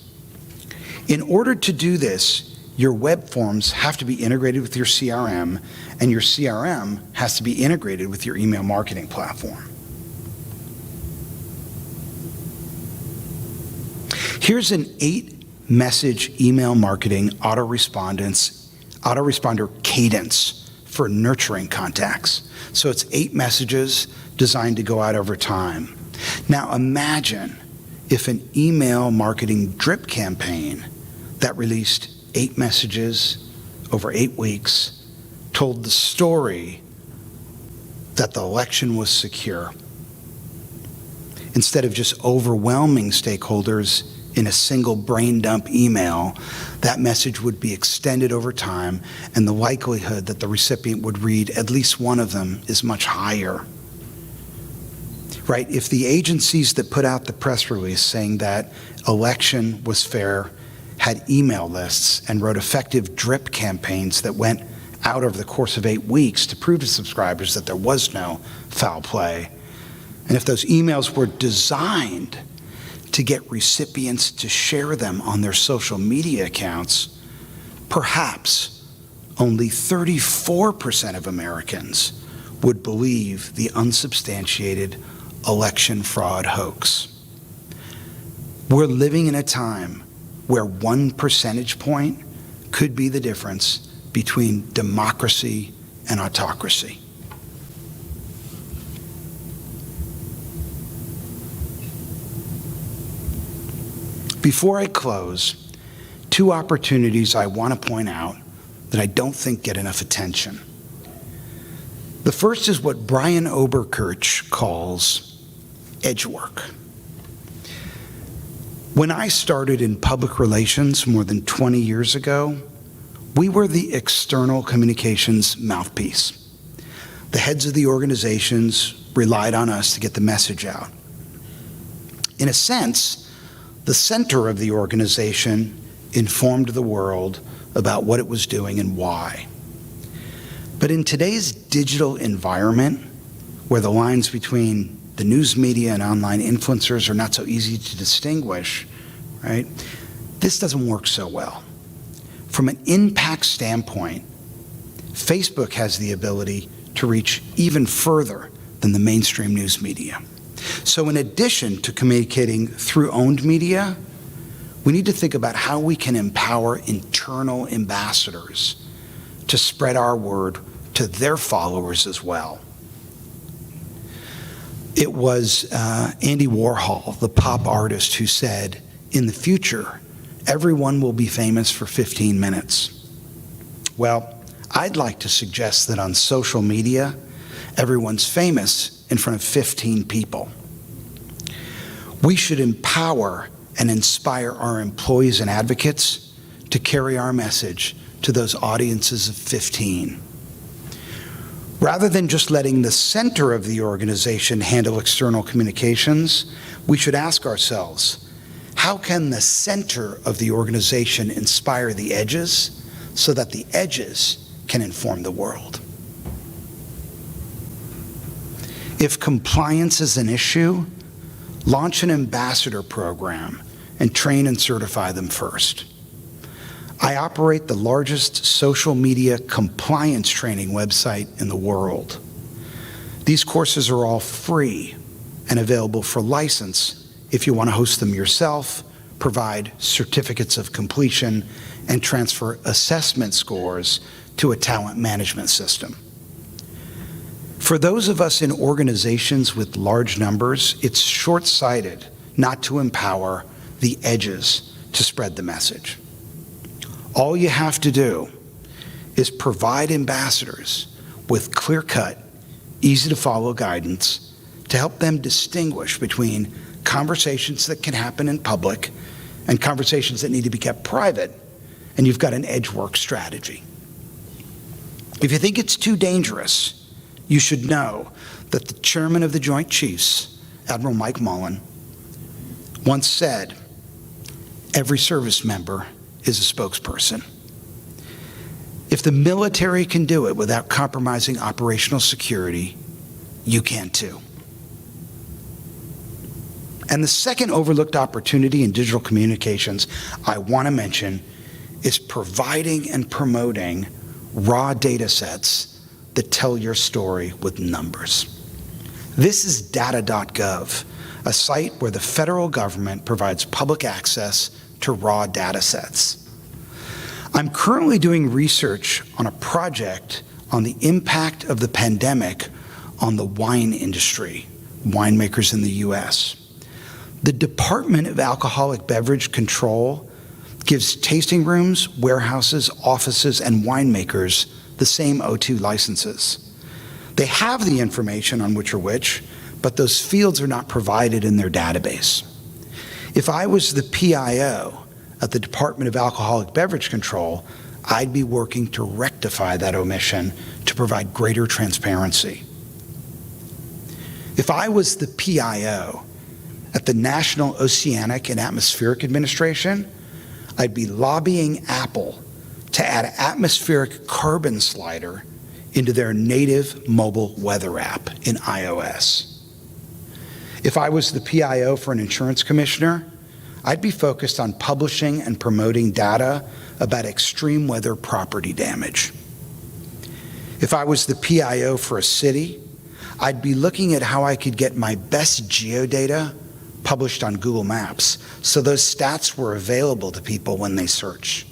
In order to do this, your web forms have to be integrated with your CRM, and your CRM has to be integrated with your email marketing platform. Here's an 8-message email marketing autoresponder cadence for nurturing contacts. So it's 8 messages designed to go out over time. Now imagine if an email marketing drip campaign that released 8 messages over 8 weeks told the story that the election was secure. Instead of just overwhelming stakeholders in a single brain dump email, that message would be extended over time, and the likelihood that the recipient would read at least one of them is much higher. Right? If the agencies that put out the press release saying that election was fair had email lists and wrote effective drip campaigns that went out over the course of 8 weeks to prove to subscribers that there was no foul play, and if those emails were designed to get recipients to share them on their social media accounts, perhaps only 34% of Americans would believe the unsubstantiated election fraud hoax. We're living in a time where 1 percentage point could be the difference between democracy and autocracy. Before I close, 2 opportunities I want to point out that I don't think get enough attention. The first is what Brian Oberkirch calls edge work. When I started in public relations more than 20 years ago, we were the external communications mouthpiece. The heads of the organizations relied on us to get the message out. In a sense, The center of the organization informed the world about what it was doing and why. But in today's digital environment, where the lines between the news media and online influencers are not so easy to distinguish, right? This doesn't work so well. From an impact standpoint, Facebook has the ability to reach even further than the mainstream news media. So in addition to communicating through owned media, we need to think about how we can empower internal ambassadors to spread our word to their followers as well. It was Andy Warhol, the pop artist, who said, "In the future, everyone will be famous for 15 minutes." Well, I'd like to suggest that on social media, everyone's famous in front of 15 people. We should empower and inspire our employees and advocates to carry our message to those audiences of 15. Rather than just letting the center of the organization handle external communications, we should ask ourselves, how can the center of the organization inspire the edges so that the edges can inform the world? If compliance is an issue, launch an ambassador program and train and certify them first. I operate the largest social media compliance training website in the world. These courses are all free and available for license if you want to host them yourself, provide certificates of completion, and transfer assessment scores to a talent management system. For those of us in organizations with large numbers, it's short-sighted not to empower the edges to spread the message. All you have to do is provide ambassadors with clear-cut, easy-to-follow guidance to help them distinguish between conversations that can happen in public and conversations that need to be kept private, and you've got an edge work strategy. If you think it's too dangerous, you should know that the chairman of the Joint Chiefs, Admiral Mike Mullen, once said, "Every service member is a spokesperson." If the military can do it without compromising operational security, you can too. And the second overlooked opportunity in digital communications I want to mention is providing and promoting raw data sets that tell your story with numbers. This is data.gov, a site where the federal government provides public access to raw data sets. I'm currently doing research on a project on the impact of the pandemic on the wine industry, winemakers in the US. The Department of Alcoholic Beverage Control gives tasting rooms, warehouses, offices, and winemakers the same O2 licenses. They have the information on which are which, but those fields are not provided in their database. If I was the PIO at the Department of Alcoholic Beverage Control, I'd be working to rectify that omission to provide greater transparency. If I was the PIO at the National Oceanic and Atmospheric Administration, I'd be lobbying Apple to add atmospheric carbon slider into their native mobile weather app in iOS. If I was the PIO for an insurance commissioner, I'd be focused on publishing and promoting data about extreme weather property damage. If I was the PIO for a city, I'd be looking at how I could get my best geodata published on Google Maps so those stats were available to people when they search.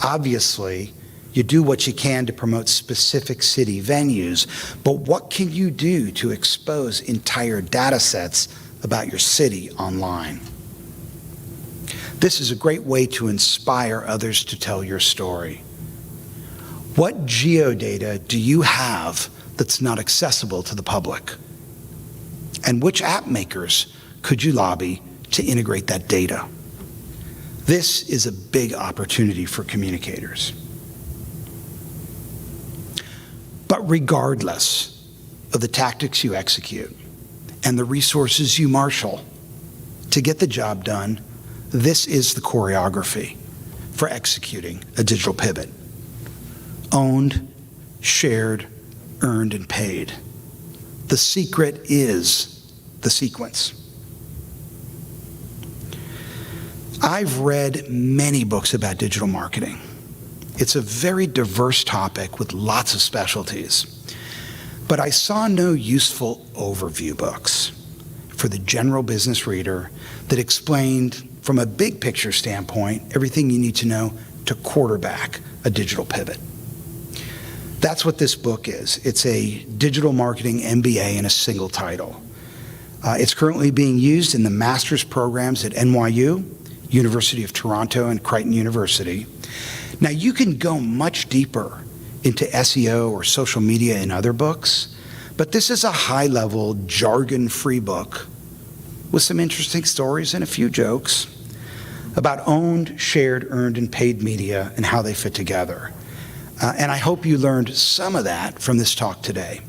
Obviously, you do what you can to promote specific city venues, but what can you do to expose entire data sets about your city online? This is a great way to inspire others to tell your story. What geodata do you have that's not accessible to the public? And which app makers could you lobby to integrate that data? This is a big opportunity for communicators. But regardless of the tactics you execute and the resources you marshal, to get the job done, this is the choreography for executing a digital pivot. Owned, shared, earned, and paid. The secret is the sequence. I've read many books about digital marketing. It's a very diverse topic with lots of specialties. But I saw no useful overview books for the general business reader that explained, from a big picture standpoint, everything you need to know to quarterback a digital pivot. That's what this book is. It's a digital marketing MBA in a single title. It's currently being used in the master's programs at NYU, University of Toronto, and Creighton University. Now, you can go much deeper into SEO or social media in other books, but this is a high-level, jargon-free book with some interesting stories and a few jokes about owned, shared, earned, and paid media and how they fit together. And I hope you learned some of that from this talk today.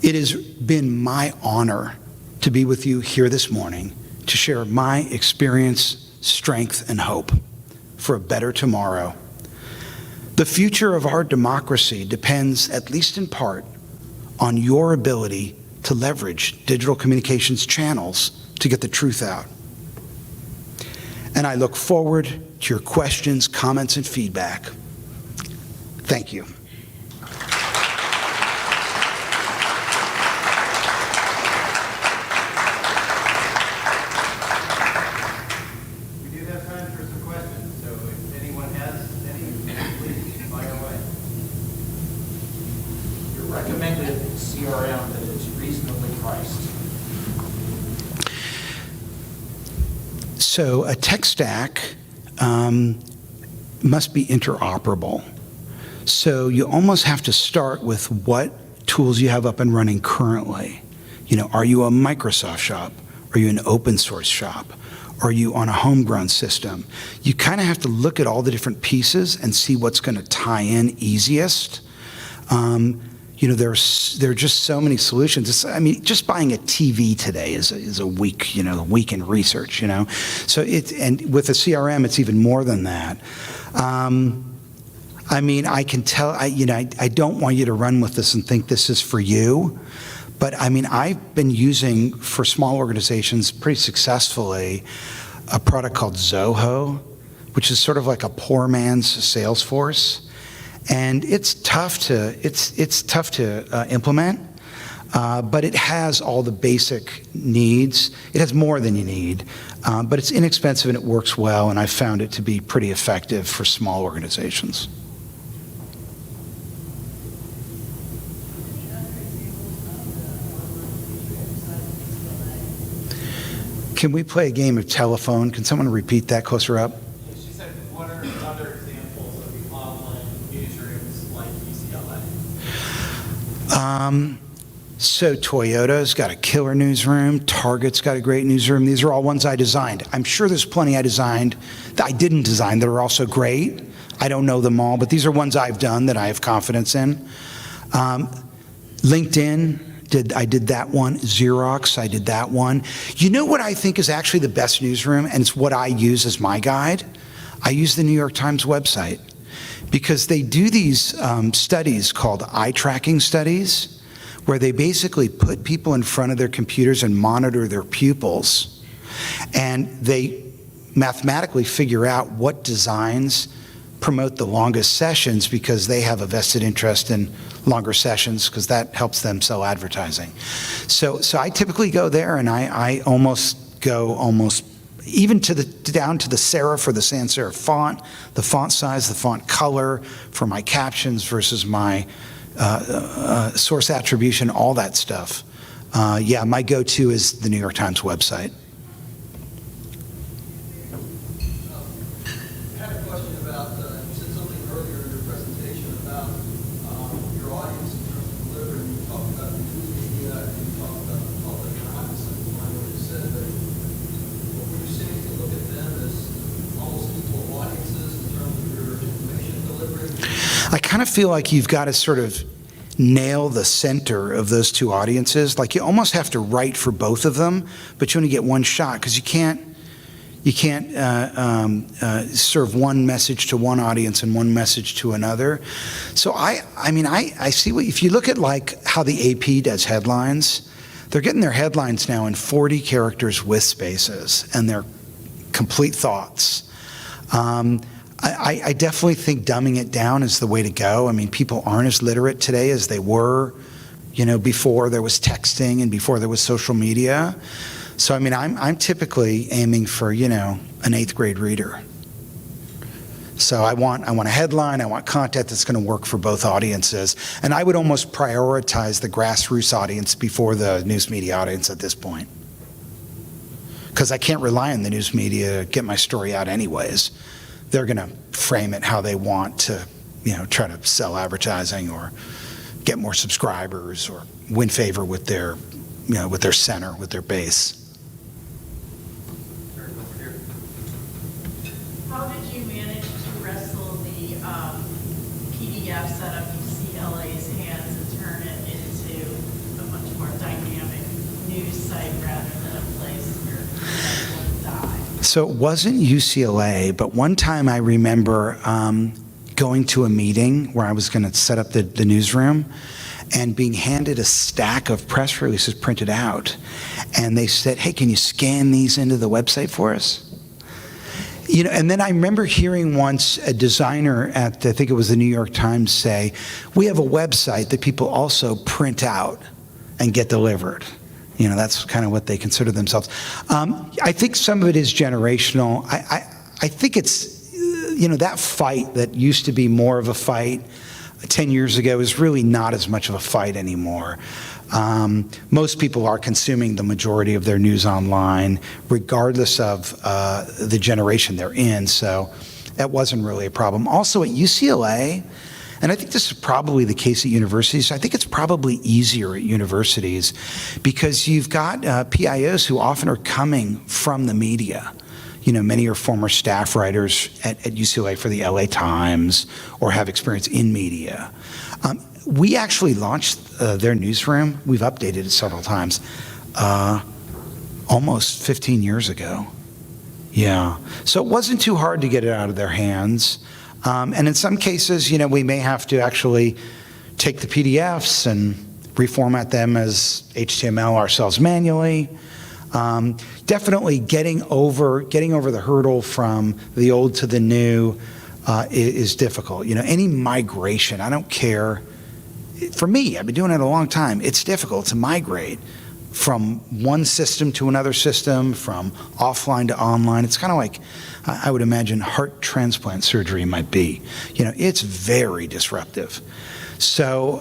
It has been my honor to be with you here this morning to share my experience, strength, and hope for a better tomorrow. The future of our democracy depends, at least in part, on your ability to leverage digital communications channels to get the truth out. And I look forward to your questions, comments, and feedback. Thank you. We do have time for some questions, so if anyone has any, please fire away. Your recommended CRM that is reasonably priced. So a tech stack must be interoperable. So you almost have to start with what tools you have up and running currently. You know, are you a Microsoft shop? Are you an open source shop? Are you on a homegrown system? You kind of have to look at all the different pieces and see what's going to tie in easiest. You know, there are just so many solutions. I mean, just buying a TV today is a week, a week in research, So and with a CRM, it's even more than that. I mean, I can tell, I don't want you to run with this and think this is for you, but I mean, I've been using, for small organizations pretty successfully, a product called Zoho, which is sort of like a poor man's Salesforce. And it's tough to implement, but it has all the basic needs. It has more than you need, but it's inexpensive and it works well, and I found it to be pretty effective for small organizations. Can we play a game of telephone? Can someone repeat that closer up? She said, what are other examples of the online newsrooms like UCLA? So Toyota's got a killer newsroom. Target's got a great newsroom. These are all ones I designed. I'm sure there's plenty I designed that I didn't design that are also great. I don't know them all, but these are ones I've done that I have confidence in. LinkedIn, I did that one. Xerox, I did that one. You know what I think is actually the best newsroom, and it's what I use as my guide? I use the New York Times website because they do these studies called eye tracking studies, where they basically put people in front of their computers and monitor their pupils, and they mathematically figure out what designs promote the longest sessions because they have a vested interest in longer sessions because that helps them sell advertising. So I typically go there, and I almost go even down to the serif or the sans serif font, the font size, the font color for my captions versus my source attribution, all that stuff. Yeah, my go-to is the New York Times website. I had a question about, you said something earlier in your presentation about your audience in terms of delivering. You talked about the news media and you talked about the public. And I'm not simplifying what you said, but what were you saying to look at them as almost equal audiences in terms of your information delivery? I kind of feel like you've got to sort of nail the center of those two audiences. Like, you almost have to write for both of them, but you only get one shot because you can't serve one message to one audience and one message to another. So I see if you look at like how the AP does headlines, they're getting their headlines now in 40 characters with spaces, and they're complete thoughts. I definitely think dumbing it down is the way to go. I mean, people aren't as literate today as they were, before there was texting and before there was social media. So, I mean, I'm typically aiming for, an 8th grade reader. So I want a headline, I want content that's going to work for both audiences. And I would almost prioritize the grassroots audience before the news media audience at this point. Because I can't rely on the news media to get my story out anyways. They're going to frame it how they want to, try to sell advertising or get more subscribers or win favor with their, with their center, with their base. How did you manage to wrestle the PDFs out of UCLA's hands and turn it into a much more dynamic news site rather than a place where people would die? So it wasn't UCLA, but one time I remember going to a meeting where I was going to set up the newsroom and being handed a stack of press releases printed out. And they said, hey, can you scan these into the website for us? And then I remember hearing once a designer at, I think it was the New York Times, say, we have a website that people also print out and get delivered. That's kind of what they consider themselves. I think some of it is generational. I think it's, that fight that used to be more of a fight 10 years ago is really not as much of a fight anymore. Most people are consuming the majority of their news online, regardless of the generation they're in, so that wasn't really a problem. Also at UCLA, and I think this is probably the case at universities, I think it's probably easier at universities because you've got PIOs who often are coming from the media. Many are former staff writers at UCLA for the LA Times or have experience in media. We actually launched their newsroom. We've updated it several times, almost 15 years ago. Yeah. So it wasn't too hard to get it out of their hands. And in some cases, we may have to actually take the PDFs and reformat them as HTML ourselves manually. Definitely getting over the hurdle from the old to the new is difficult. Any migration, I don't care. For me, I've been doing it a long time. It's difficult to migrate from one system to another system, from offline to online. It's kind of like, I would imagine, heart transplant surgery might be. It's very disruptive. So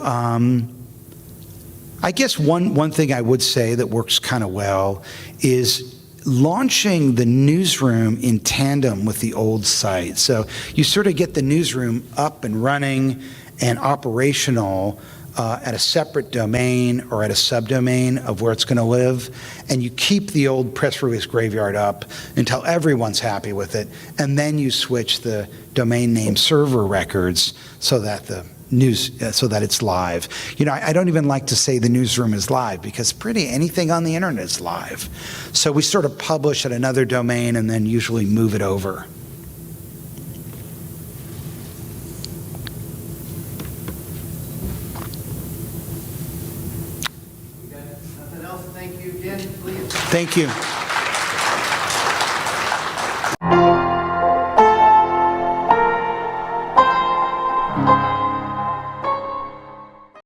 I guess one thing I would say that works kind of well is launching the newsroom in tandem with the old site. So you sort of get the newsroom up and running and operational at a separate domain or at a subdomain of where it's going to live, and you keep the old press release graveyard up until everyone's happy with it, and then you switch the domain name server records so that so that it's live. I don't even like to say the newsroom is live because anything on the internet is live. So we sort of publish at another domain and then usually move it over. We got nothing else. Thank you again, please. Thank you.